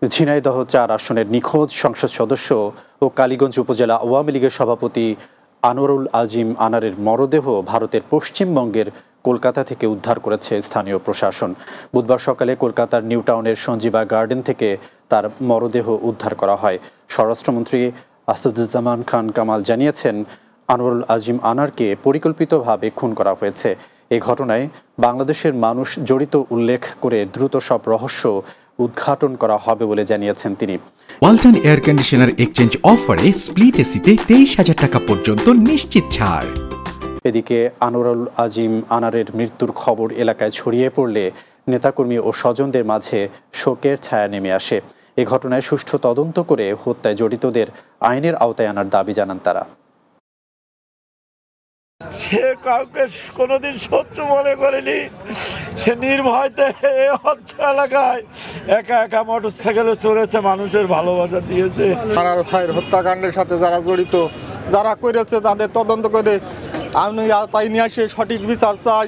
ঝিনাইদহ ৪ আসনের নিখোঁজ সংসদ সদস্য ও কালীগঞ্জ উপজেলা আওয়ামী লীগের সভাপতি আনোয়ারুল আজিম আনারের মরদেহ ভারতের পশ্চিমবঙ্গের কলকাতা থেকে উদ্ধার করেছে স্থানীয় প্রশাসন। বুধবার সকালে কলকাতার নিউ টাউনের সঞ্জীবা গার্ডেন থেকে তার মরদেহ উদ্ধার করা হয়। স্বরাষ্ট্রমন্ত্রী আসাদুজ্জামান খান কামাল জানিয়েছেন, আনোয়ারুল আজিম আনারকে পরিকল্পিতভাবে খুন করা হয়েছে। এ ঘটনায় বাংলাদেশের মানুষ জড়িত উল্লেখ করে দ্রুত সব রহস্য উদ্ঘাটন করা হবে বলে জানিয়েছেন তিনি। ওয়ালটন এয়ার কন্ডিশনার এক্সচেঞ্জ অফারে স্প্লিট এসিতে 23,000 টাকা পর্যন্ত নিশ্চিত ছাড়। এদিকে আনোয়ারুল আজিম আনারের মৃত্যুর খবর এলাকায় ছড়িয়ে পড়লে নেতাকর্মী ও স্বজনদের মাঝে শোকের ছায়া নেমে আসে। এ ঘটনায় সুষ্ঠু তদন্ত করে হত্যায় জড়িতদের আইনের আওতায় আনার দাবি জানান তারা। সে কাউকে কোনোদিন শত্রু মনে করেনি। সে নির্ভয়তে এলাকায় একা একা মোটর সাইকেলে চড়েছে, মানুষের ভালোবাসা দিয়েছে। আনার ভাইয়ের হত্যাকাণ্ডের সাথে যারা জড়িত, যারা করেছে তাদের তদন্ত করে আমি তাই নিয়ে আসে সঠিক বিচার চাই।